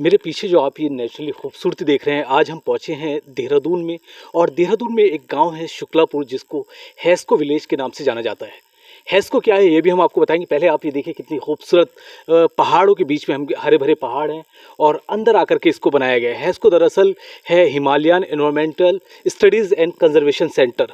मेरे पीछे जो आप ये नेचुरली खूबसूरती देख रहे हैं, आज हम पहुँचे हैं देहरादून में। और देहरादून में एक गांव है शुक्लापुर, जिसको हैस्को विलेज के नाम से जाना जाता है। हैस्को क्या है ये भी हम आपको बताएंगे। पहले आप ये देखिए कितनी खूबसूरत पहाड़ों के बीच में हम हरे भरे पहाड़ हैं और अंदर आकर के इसको बनाया गया है। हैस्को दरअसल है Himalayan environmental studies and conservation centre,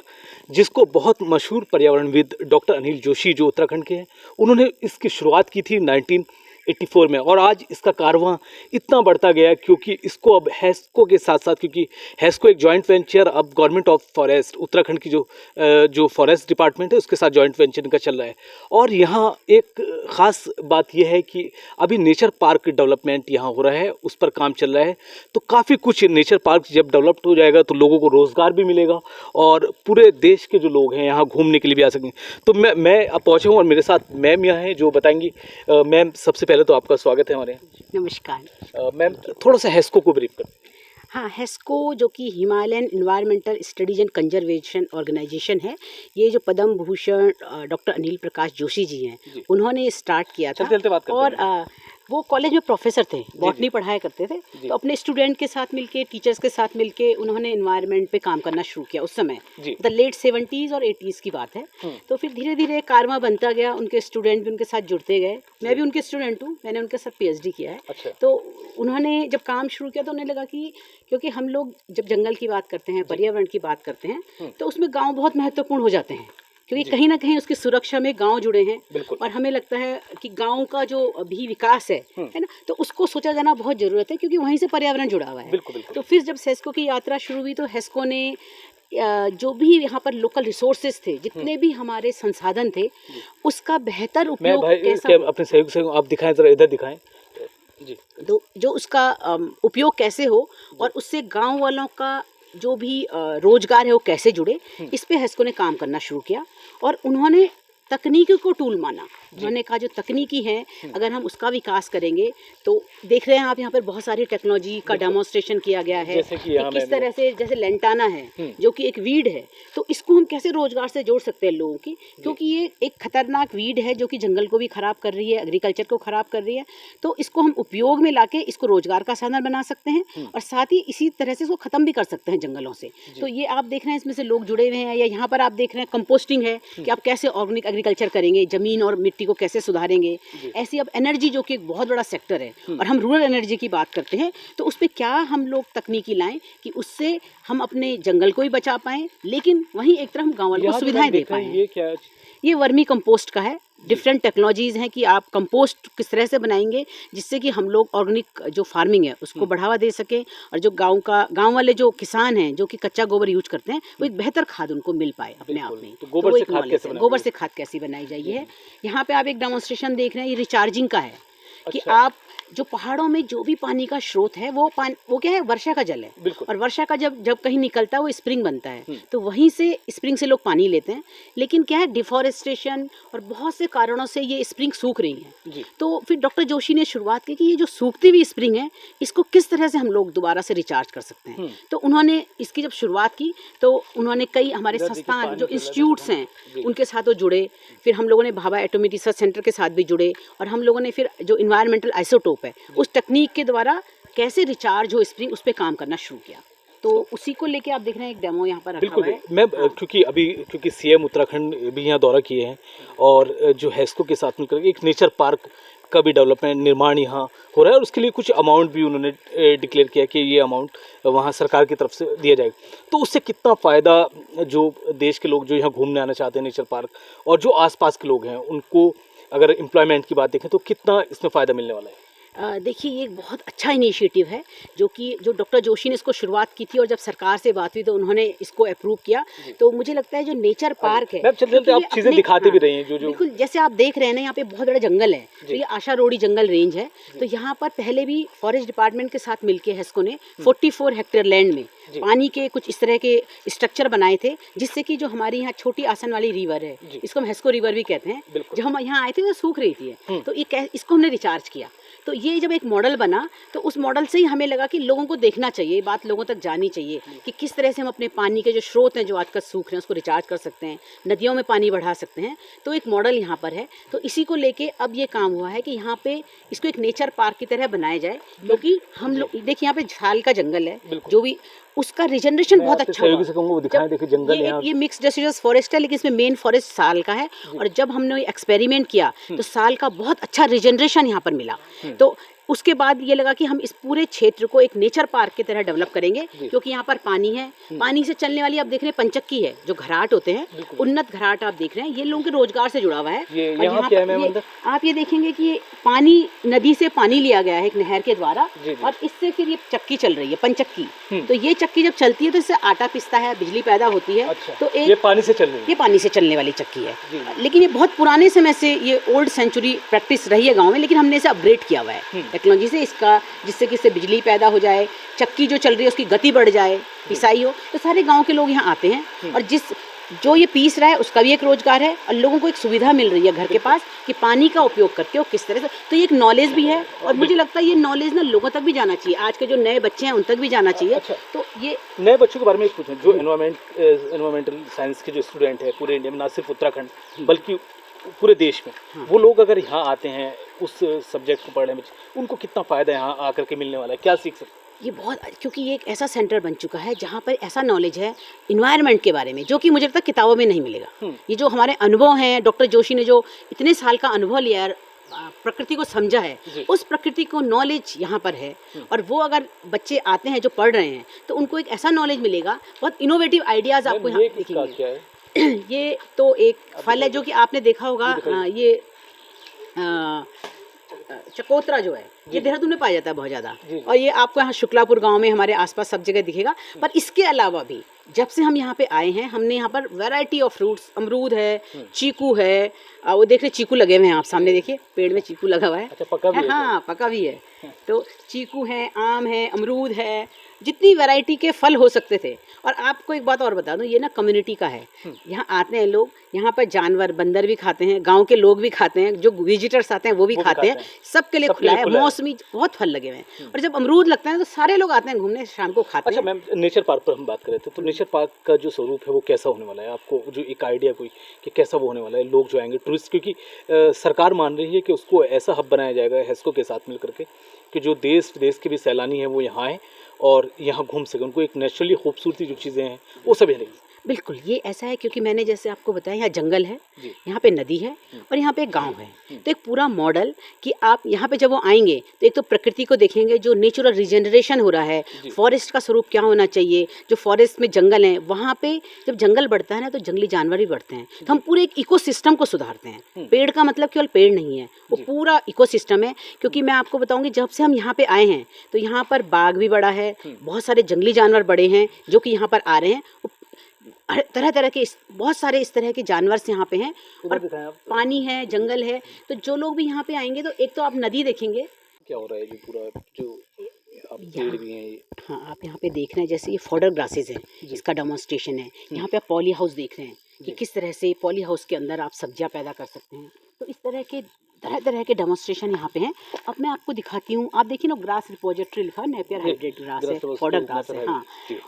जिसको बहुत मशहूर पर्यावरणविद डॉक्टर अनिल जोशी जो उत्तराखंड के हैं, उन्होंने इसकी शुरुआत की थी 1984 में। और आज इसका कारवां इतना बढ़ता गया क्योंकि इसको अब हैस्को के साथ साथ, क्योंकि हैस्को एक जॉइंट वेंचर अब गवर्नमेंट ऑफ फॉरेस्ट उत्तराखंड की जो फॉरेस्ट डिपार्टमेंट है उसके साथ जॉइंट वेंचर इनका चल रहा है। और यहाँ एक ख़ास बात यह है कि अभी नेचर पार्क डेवलपमेंट यहाँ हो रहा है, उस पर काम चल रहा है। तो काफ़ी कुछ नेचर पार्क जब डेवलप्ड हो जाएगा तो लोगों को रोज़गार भी मिलेगा और पूरे देश के जो लोग हैं यहाँ घूमने के लिए भी आ सकेंगे। तो मैं अब पहुँचा हूँ और मेरे साथ मैम यहाँ हैं जो बताएंगी। मैम, सबसे पहले तो आपका स्वागत है हमारे यहाँ। नमस्कार मैम, थोड़ा सा हैस्को को ब्रीफ करें। हाँ, हैस्को जो कि Himalayan environmental studies and conservation organisation है, ये जो पद्म भूषण डॉक्टर अनिल प्रकाश जोशी जी हैं, उन्होंने स्टार्ट किया था। चलते बात करते हैं। और वो कॉलेज में प्रोफेसर थे, बॉटनी पढ़ाया करते थे। तो अपने स्टूडेंट के साथ मिलके, टीचर्स के साथ मिलके उन्होंने एनवायरनमेंट पे काम करना शुरू किया। उस समय द लेट 70s और 80s की बात है। तो फिर धीरे धीरे कारवां बनता गया, उनके स्टूडेंट भी उनके साथ जुड़ते गए। मैं भी उनके स्टूडेंट हूँ, मैंने उनके साथ PhD किया है। अच्छा। तो उन्होंने जब काम शुरू किया तो उन्हें लगा कि क्योंकि हम लोग जब जंगल की बात करते हैं, पर्यावरण की बात करते हैं, तो उसमें गाँव बहुत महत्वपूर्ण हो जाते हैं, क्योंकि कहीं ना कहीं उसकी सुरक्षा में गांव जुड़े हैं। और हमें लगता है कि गांव का जो भी विकास है ना, तो उसको सोचा जाना बहुत ज़रूरत है, क्योंकि वहीं से पर्यावरण जुड़ा हुआ है। तो फिर जब हैस्को की यात्रा शुरू हुई तो हैस्को ने जो भी यहाँ पर लोकल रिसोर्सेज थे, जितने भी हमारे संसाधन थे, उसका बेहतर उपयोग कैसा, अपने सहयोग से आप दिखाएं, जरा इधर दिखाएं जी। तो जो उसका उपयोग कैसे हो और उससे गांव वालों का जो भी रोजगार है वो कैसे जुड़े, इस पे हैस्को ने काम करना शुरू किया। और उन्होंने तकनीकी को टूल माना। उन्होंने कहा जो तकनीकी है, अगर हम उसका विकास करेंगे तो देख रहे हैं आप यहाँ पर बहुत सारी टेक्नोलॉजी का डेमोन्स्ट्रेशन किया गया है कि किस तरह से, जैसे लेंटाना है जो कि एक वीड है, तो इसको हम कैसे रोजगार से जोड़ सकते हैं लोगों की, क्योंकि ये एक खतरनाक वीड है जो कि जंगल को भी खराब कर रही है, एग्रीकल्चर को खराब कर रही है। तो इसको हम उपयोग में लाके इसको रोजगार का साधन बना सकते हैं और साथ ही इसी तरह से इसको खत्म भी कर सकते हैं जंगलों से। तो ये आप देख रहे हैं इसमें से लोग जुड़े हुए हैं। या यहाँ पर आप देख रहे हैं कंपोस्टिंग है कि आप कैसे ऑर्गेनिक एग्रीकल्चर करेंगे, जमीन और मिट्टी को कैसे सुधारेंगे। ऐसी अब एनर्जी जो कि एक बहुत बड़ा सेक्टर है, और हम रूरल एनर्जी की बात करते हैं, तो उस पर क्या हम लोग तकनीकी लाएं कि उससे हम अपने जंगल को भी बचा पाएं, लेकिन वहीं एक तरफ हम गाँव वालों को सुविधाएं दे पाएं। ये वर्मी कंपोस्ट का है। डिफरेंट टेक्नोलॉजीज़ हैं कि आप कंपोस्ट किस तरह से बनाएंगे जिससे कि हम लोग ऑर्गेनिक जो फार्मिंग है उसको बढ़ावा दे सकें, और जो गांव वाले जो किसान हैं जो कि कच्चा गोबर यूज करते हैं, वो एक बेहतर खाद उनको मिल पाए अपने आप में। तो गोबर से खाद कैसी बनाई जाइए। यहाँ पे आप एक डेमोन्स्ट्रेशन देख रहे हैं, ये रिचार्जिंग का है कि आप जो पहाड़ों में जो भी पानी का स्रोत है वो क्या है, वर्षा का जल है। और वर्षा का जब कहीं निकलता है वो स्प्रिंग बनता है, तो वहीं से स्प्रिंग से लोग पानी लेते हैं। लेकिन क्या है, डिफॉरेस्टेशन और बहुत से कारणों से ये स्प्रिंग सूख रही है। तो फिर डॉक्टर जोशी ने शुरुआत की कि ये जो सूखती हुई स्प्रिंग है, इसको किस तरह से हम लोग दोबारा से रिचार्ज कर सकते हैं। तो उन्होंने इसकी जब शुरुआत की तो उन्होंने कई हमारे संस्थान जो इंस्टीट्यूट्स हैं उनके साथ वो जुड़े। फिर हम लोगों ने भाभा एटॉमिक रिसर्च सेंटर के साथ भी जुड़े, और हम लोगों ने फिर जो इन्वायरमेंटल आइसोटोप है उस तकनीक के द्वारा कैसे रिचार्ज हो स्प्रिंग, उस पर काम करना शुरू किया। तो उसी को लेके आप देख रहे हैं एक डेमो यहाँ पर रखा हुआ है। मैं क्योंकि CM उत्तराखंड भी यहाँ दौरा किए हैं, और जो हैस्को के साथ मिलकर एक नेचर पार्क का भी डेवलपमेंट निर्माण यहाँ हो रहा है, और उसके लिए कुछ अमाउंट भी उन्होंने डिक्लेयर किया कि ये अमाउंट वहाँ सरकार की तरफ से दिया जाएगा। तो उससे कितना फ़ायदा जो देश के लोग जो यहाँ घूमने आना चाहते हैं नेचर पार्क, और जो आसपास के लोग हैं उनको अगर एम्प्लॉयमेंट की बात देखें तो कितना इसमें फ़ायदा मिलने वाला है? देखिए, ये एक बहुत अच्छा इनिशिएटिव है जो डॉक्टर जोशी ने इसको शुरुआत की थी, और जब सरकार से बात हुई तो उन्होंने इसको अप्रूव किया। तो मुझे लगता है जो नेचर पार्क है, आप चीज़ें दिखाते भी रही हैं जो बिल्कुल, जैसे आप देख रहे हैं ना, यहाँ पे बहुत बड़ा जंगल है। तो ये आशा रोडी जंगल रेंज है। तो यहाँ पर पहले भी फॉरेस्ट डिपार्टमेंट के साथ मिलकर हैस्को ने 44 हेक्टेयर लैंड में पानी के कुछ इस तरह के स्ट्रक्चर बनाए थे, जिससे कि जो हमारी यहाँ छोटी आसन वाली रिवर है, इसको हम हैस्को रिवर भी कहते हैं, जब हम यहाँ आए थे तो सूख रही थी, तो इसको हमने रिचार्ज किया। तो ये जब एक मॉडल बना तो उस मॉडल से ही हमें लगा कि लोगों को देखना चाहिए, ये बात लोगों तक जानी चाहिए कि किस तरह से हम अपने पानी के जो स्रोत हैं जो आजकल सूख रहे हैं उसको रिचार्ज कर सकते हैं, नदियों में पानी बढ़ा सकते हैं। तो एक मॉडल यहाँ पर है, तो इसी को लेके अब ये काम हुआ है कि यहाँ पे इसको एक नेचर पार्क की तरह बनाया जाए, क्योंकि हम लोग देखिए यहाँ पे साल का जंगल है, जो भी उसका रिजनरेशन बहुत अच्छा हुआ। से कहूँगा वो दिखाएं, देखिए जंगल यहाँ ये मिक्स डेसिडस फॉरेस्ट है, लेकिन इसमें मेन फॉरेस्ट साल का है। और जब हमने एक्सपेरिमेंट किया तो साल का बहुत अच्छा रिजनरेशन यहाँ पर मिला। तो उसके बाद ये लगा कि हम इस पूरे क्षेत्र को एक नेचर पार्क की तरह डेवलप करेंगे, क्योंकि यहाँ पर पानी है, पानी से चलने वाली आप देख रहे हैं पंचक्की है, जो घराट होते हैं, उन्नत घराट आप देख रहे हैं, ये लोगों के रोजगार से जुड़ा हुआ है। और यहाँ क्या है आप ये देखेंगे कि ये पानी नदी से पानी लिया गया है एक नहर के द्वारा, और इससे फिर ये चक्की चल रही है, पंचक्की। तो ये चक्की जब चलती है तो इससे आटा पिसता है, बिजली पैदा होती है। तो ये पानी से चल रही है, ये पानी से चलने वाली चक्की है। लेकिन ये बहुत पुराने समय से ये ओल्ड सेंचुरी प्रैक्टिस रही है गाँव में, लेकिन हमने इसे अपग्रेड किया हुआ है टेक्नोलॉजी से, इसका जिससे कि इससे बिजली पैदा हो जाए, चक्की जो चल रही है उसकी गति बढ़ जाए, पिसाई हो। तो सारे गांव के लोग यहाँ आते हैं, और जो ये पीस रहा है उसका भी एक रोजगार है, और लोगों को एक सुविधा मिल रही है घर के पास कि पानी का उपयोग करके वो किस तरह से। तो ये एक नॉलेज भी है, और मुझे लगता है ये नॉलेज ना लोगों तक भी जाना चाहिए, आज के जो नए बच्चे हैं उन तक भी जाना चाहिए। तो ये नए बच्चों के बारे में पूछें, जो एनवायरमेंटल साइंस के जो स्टूडेंट है पूरे इंडिया में, ना सिर्फ उत्तराखंड बल्कि पूरे देश में, वो लोग अगर यहाँ आते हैं उस सब्जेक्ट को पढ़ने में, उनको कितना फ़ायदा यहाँ आकर के मिलने वाला है, क्या सीख सकते हैं? ये बहुत, क्योंकि ये एक ऐसा सेंटर बन चुका है जहाँ पर ऐसा नॉलेज है इन्वायरमेंट के बारे में जो कि मुझे लगता है किताबों में नहीं मिलेगा। ये जो हमारे अनुभव हैं, डॉक्टर जोशी ने जो इतने साल का अनुभव लिया है, प्रकृति को समझा है, उस प्रकृति को नॉलेज यहाँ पर है। और वो अगर बच्चे आते हैं जो पढ़ रहे हैं तो उनको एक ऐसा नॉलेज मिलेगा, बहुत इनोवेटिव आइडियाज़ आपको यहाँ दिखेंगे। ये तो एक फल है जो कि आपने देखा होगा, ये चकोतरा जो है ये देहरादून में पाया जाता है बहुत ज़्यादा, और ये आपको यहाँ शुक्लापुर गांव में हमारे आसपास सब जगह दिखेगा। पर इसके अलावा भी जब से हम यहाँ पे आए हैं, हमने यहाँ पर वैरायटी ऑफ फ्रूट्स, अमरूद है, चीकू है, वो देख रहे चीकू लगे हुए हैं, आप सामने देखिए पेड़ में चीकू लगा हुआ है। अच्छा, पका भी है? हाँ, पका भी है। तो चीकू है, आम है, अमरूद है, जितनी वैरायटी के फल हो सकते थे। और आपको एक बात और बता दूं, ये ना कम्युनिटी का है, यहाँ आते हैं लोग, यहाँ पर जानवर, बंदर भी खाते हैं, गांव के लोग भी खाते हैं, जो विजिटर्स आते हैं वो भी खाते हैं, सबके लिए खुला है। मौसमी बहुत फल लगे हुए हैं, और जब अमरूद लगता है तो सारे लोग आते हैं घूमने, शाम को खाते हैं। अच्छा मैम, नेचर पार्क पर हम बात कर रहे थे, तो नेचर पार्क का जो स्वरूप है वो कैसा होने वाला है? आपको जो एक आइडिया कोई कि कैसा वो होने वाला है? लोग जो आएंगे टूरिस्ट, क्योंकि सरकार मान रही है कि उसको ऐसा हब बनाया जाएगा हेस्को के साथ मिल करके कि जो देश विदेश के भी सैलानी हैं वो यहाँ आएँ और यहाँ घूम सकें, उनको एक नेचुरली खूबसूरती जो चीज़ें हैं वो सब है। बिल्कुल ये ऐसा है, क्योंकि मैंने जैसे आपको बताया यहाँ जंगल है, यहाँ पे नदी है, और यहाँ पे एक गांव है। तो एक पूरा मॉडल कि आप यहाँ पे जब वो आएंगे तो एक तो प्रकृति को देखेंगे, जो नेचुरल रिजनरेशन हो रहा है, फॉरेस्ट का स्वरूप क्या होना चाहिए, जो फॉरेस्ट में जंगल है, वहाँ पे जब जंगल बढ़ता है ना तो जंगली जानवर भी बढ़ते हैं। तो हम पूरे एक इकोसिस्टम को सुधारते हैं। पेड़ का मतलब केवल पेड़ नहीं है, वो पूरा इकोसिस्टम है। क्योंकि मैं आपको बताऊँगी, जब से हम यहाँ पे आए हैं तो यहाँ पर बाघ भी बड़ा है, बहुत सारे जंगली जानवर बड़े हैं जो कि यहाँ पर आ रहे हैं, तरह तरह के बहुत सारे इस तरह के जानवर यहाँ पे हैं, और पानी है, जंगल है। तो जो लोग भी यहाँ पे आएंगे तो एक तो आप नदी देखेंगे, क्या हो रहा है, जो पूरा जो आप पेड़ भी हैं ये। हाँ, आप यहाँ पे देख रहे हैं, जैसे ये फॉडर ग्रासेस है, इसका डेमोन्स्ट्रेशन है। यहाँ पे आप पॉली हाउस देख रहे हैं कि किस तरह से पॉली हाउस के अंदर आप सब्जियाँ पैदा कर सकते हैं। तो इस तरह तरह के डेमोन्स्ट्रेशन यहाँ पे हैं। अब मैं आपको दिखाती हूँ, आप देखिए ना, ग्रास रिपोजिटरी लिखा है, नेपियर हाइब्रिड ग्रास है, फॉडर ग्रास है। हाँ,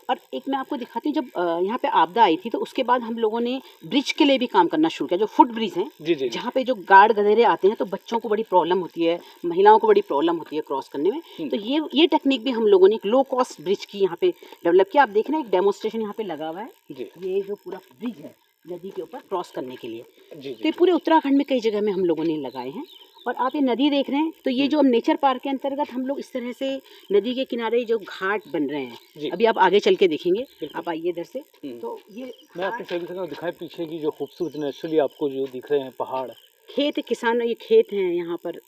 और एक मैं आपको दिखाती हूँ, जब यहाँ पे आपदा आई थी तो उसके बाद हम लोगों ने ब्रिज के लिए भी काम करना शुरू किया, जो फुट ब्रिज हैं, जहाँ पे जो गार्ड गधेरे आते हैं तो बच्चों को बड़ी प्रॉब्लम होती है, महिलाओं को बड़ी प्रॉब्लम होती है क्रॉस करने में। तो ये टेक्निक भी हम लोगों ने एक लो कॉस्ट ब्रिज की यहाँ पे डेवलप किया। आप देख रहे हैं एक डेमोन्स्ट्रेशन यहाँ पे लगा हुआ है, ये जो पूरा ब्रिज है नदी के ऊपर क्रॉस करने के लिए। तो ये पूरे उत्तराखंड में कई जगह में हम लोगों ने लगाए हैं। और आप ये नदी देख रहे हैं, तो ये जो नेचर पार्क के अंतर्गत हम लोग इस तरह से नदी के किनारे जो घाट बन रहे हैं, अभी आप आगे चल के देखेंगे, आप आइए इधर से। तो ये मैं आपको दिखाएं पीछे की जो खूबसूरत नेचुरली आपको जो दिख रहे हैं पहाड़, खेत, किसान, ये खेत हैं यहाँ पर।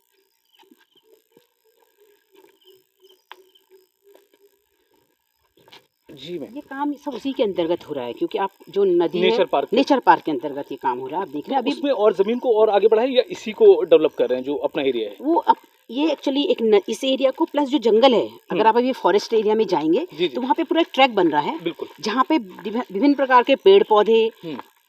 जी मैम, ये काम सब उसी के अंतर्गत हो रहा है, क्योंकि आप जो नदी नेचर पार्क के अंतर्गत ये काम हो रहा है। आप देख रहे हैं अभी उसमें और जमीन को और आगे बढ़ाए या इसी को डेवलप कर रहे हैं जो अपना एरिया है? वो ये एक्चुअली इस एरिया को प्लस जो जंगल है, अगर आप अभी फॉरेस्ट एरिया में जाएंगे तो वहाँ पे पूरा एक ट्रैक बन रहा है, जहाँ पे विभिन्न प्रकार के पेड़ पौधे,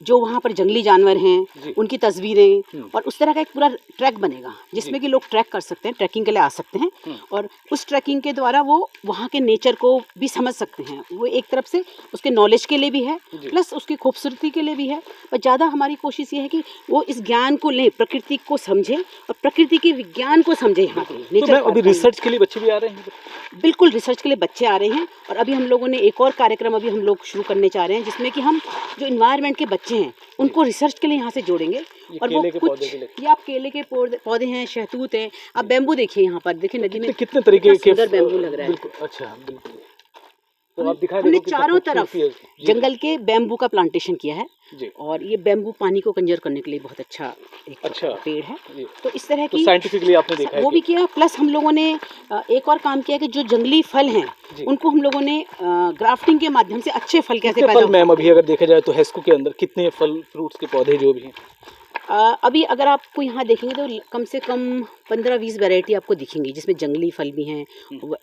जो वहाँ पर जंगली जानवर जी। हैं उनकी तस्वीरें, और उस तरह का एक पूरा ट्रैक बनेगा जिसमें कि लोग ट्रैक कर सकते हैं, ट्रैकिंग के लिए आ सकते हैं, और उस ट्रैकिंग के द्वारा वो वहाँ के नेचर को भी समझ सकते हैं। वो एक तरफ से उसके नॉलेज के लिए भी है, प्लस उसकी खूबसूरती के लिए भी है, पर ज़्यादा हमारी कोशिश ये है कि वो इस ज्ञान को लें, प्रकृति को समझें और प्रकृति के विज्ञान को समझें। यहाँ पे तो मैम अभी रिसर्च के लिए बच्चे भी आ रहे हैं? बिल्कुल, रिसर्च के लिए बच्चे आ रहे हैं, और अभी हम लोगों ने एक और कार्यक्रम अभी हम लोग शुरू करने चाह रहे हैं जिसमें कि हम जो इन्वायरमेंट के बच्चे हैं उनको रिसर्च के लिए यहाँ से जोड़ेंगे। और वो कुछ ये आप केले के पौधे हैं, शहतूत हैं, आप बैम्बू देखिए, यहाँ पर देखिए नदी में कितने तरीके के बैम्बू लग रहा है। बिल्कुल, अच्छा बिल्कुल। तो आप दिखा हमने चारों तरफ जंगल के बैम्बू का प्लांटेशन किया है, जी। और ये बैम्बू पानी को कंजर्व करने के लिए बहुत अच्छा पेड़ है। तो इस तरह की साइंटिफिकली आपने देखा है वो भी किया, प्लस हम लोगों ने एक और काम किया कि जो जंगली फल हैं उनको हम लोगों ने ग्राफ्टिंग के माध्यम से अच्छे फल कैसे पैदा। मैम अभी अगर देखा जाए तो हेस्को के अंदर कितने फल फ्रूट्स के पौधे जो भी हैं? अभी अगर आपको यहाँ देखेंगे तो कम से कम 15-20 वैरायटी आपको दिखेंगी, जिसमें जंगली फल भी हैं,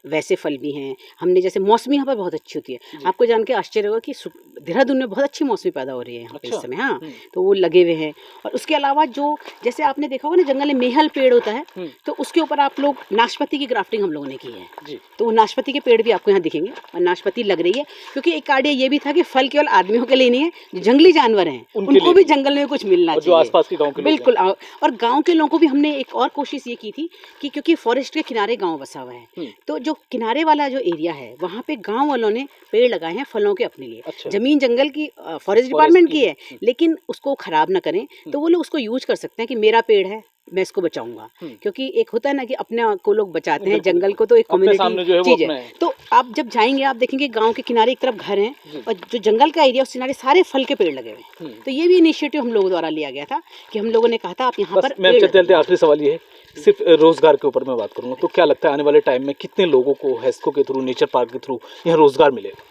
वैसे फल भी हैं। हमने जैसे मौसमी यहाँ पर बहुत अच्छी होती है, आपको जान के आश्चर्य होगा कि देहरादून में बहुत अच्छी मौसमी पैदा हो रही है यहाँ पे इस समय। हाँ, तो वो लगे हुए हैं। और उसके अलावा जो जैसे आपने देखा होगा ना, जंगल में मेहल पेड़ होता है, तो उसके ऊपर आप लोग नाशपाती की ग्राफ्टिंग हम लोगों ने की है। तो वो नाशपाती के पेड़ भी आपको यहाँ दिखेंगे, और नाशपाती लग रही है, क्योंकि एक आइडिया ये भी था कि फल केवल आदमियों के लिए नहीं है, जो जंगली जानवर हैं उनको भी जंगल में कुछ मिलना चाहिए। बिल्कुल, और गांव के लोगों को भी हमने एक और कोशिश ये की थी कि क्योंकि फॉरेस्ट के किनारे गांव बसा हुआ है, तो जो किनारे वाला जो एरिया है वहाँ पे गांव वालों ने पेड़ लगाए हैं फलों के अपने लिए। अच्छा। जमीन जंगल की फॉरेस्ट डिपार्टमेंट की है, लेकिन उसको खराब ना करें, तो वो लोग उसको यूज कर सकते हैं कि मेरा पेड़ है, मैं इसको बचाऊंगा। क्योंकि एक होता है ना कि अपने को लोग बचाते हैं, जंगल को तो एक कम्युनिटी चीज है। तो आप जब जाएंगे आप देखेंगे गांव के किनारे एक तरफ घर हैं, और जो जंगल का एरिया उस किनारे सारे फल के पेड़ लगे हुए हैं। तो ये भी इनिशिएटिव हम लोगों द्वारा लिया गया था कि हम लोगों ने कहा था आप यहाँ पर। मैं चलते आखिरी सवाल ये है, सिर्फ रोजगार के ऊपर मैं बात करूँगा, तो क्या लगता है आने वाले टाइम में कितने लोगों को हेस्को के थ्रू, नेचर पार्क के थ्रू यहाँ रोजगार मिलेगा?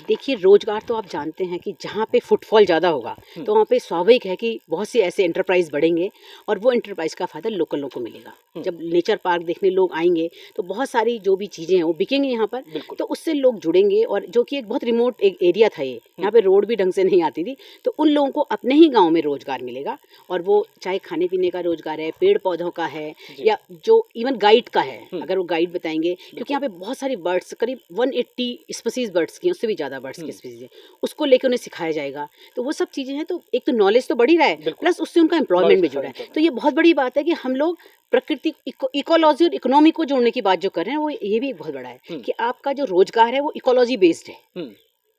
देखिए, रोजगार तो आप जानते हैं कि जहाँ पे फुटफॉल ज़्यादा होगा तो वहाँ पे स्वाभाविक है कि बहुत से ऐसे एंटरप्राइज बढ़ेंगे, और वो एंटरप्राइज का फ़ायदा लोकल लोगों को मिलेगा। जब नेचर पार्क देखने लोग आएंगे तो बहुत सारी जो भी चीज़ें हैं वो बिकेंगे यहाँ पर, तो उससे लोग जुड़ेंगे। और जो कि एक बहुत रिमोट एक एरिया था, ये यहाँ पे रोड भी ढंग से नहीं आती थी, तो उन लोगों को अपने ही गाँव में रोजगार मिलेगा। और वो चाहे खाने पीने का रोजगार है, पेड़ पौधों का है, या जो इवन गाइड का है, अगर वो गाइड बताएंगे, क्योंकि यहाँ पे बहुत सारी बर्ड्स, करीब 180 स्पीसीज बर्ड्स की, उससे भी ज़्यादा बर्ड्स की स्पीसीज, उसको लेकर उन्हें सिखाया जाएगा। तो वो सब चीज़ें हैं, तो एक तो नॉलेज तो बढ़ ही रहा है, प्लस उससे उनका एम्प्लॉयमेंट भी जुड़ा है। तो ये बहुत बड़ी बात है कि हम लोग प्रकृति, इकोलॉजी और इकोनॉमी को जोड़ने की बात जो कर रहे हैं, वो ये भी बहुत बड़ा है कि आपका जो रोजगार है वो इकोलॉजी बेस्ड है।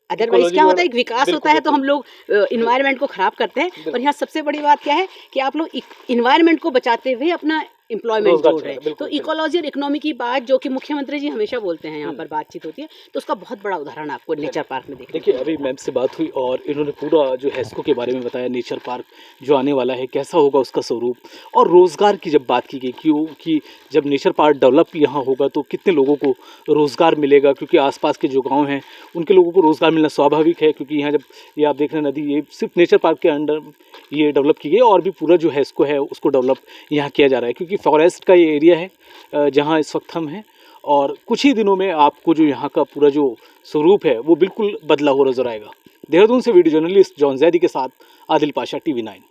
अदरवाइज क्या होता है, एक विकास होता है तो हम लोग इन्वायरमेंट को खराब करते हैं। और यहाँ सबसे बड़ी बात क्या है कि आप लोग इन्वायरमेंट को बचाते हुए अपना एम्प्लॉयमेंट जोड़ रहे हैं। तो इकोलॉजी और इकोनॉमी की बात जो कि मुख्यमंत्री जी हमेशा बोलते हैं, यहाँ पर बातचीत होती है, तो उसका बहुत बड़ा उदाहरण आपको नेचर पार्क में देखिए। अभी मैम से बात हुई और इन्होंने पूरा जो हेस्को के बारे में बताया, नेचर पार्क जो आने वाला है कैसा होगा उसका स्वरूप, और रोज़गार की जब बात की गई कि जब नेचर पार्क डेवलप यहाँ होगा तो कितने लोगों को रोज़गार मिलेगा, क्योंकि आसपास के जो गाँव हैं उनके लोगों को रोज़गार मिलना स्वाभाविक है, क्योंकि यहाँ जब ये आप देख रहे हैं नदी, ये सिर्फ नेचर पार्क के अंडर ये डेवलप की गई, और भी पूरा जो हेस्को है उसको डेवलप यहाँ किया जा रहा है, क्योंकि फॉरेस्ट का ये एरिया है जहाँ इस वक्त हम हैं, और कुछ ही दिनों में आपको जो यहाँ का पूरा जो स्वरूप है वो बिल्कुल बदला हुआ नजर आएगा। देहरादून से वीडियो जर्नलिस्ट जॉन जैदी के साथ आदिल पाशा, TV9।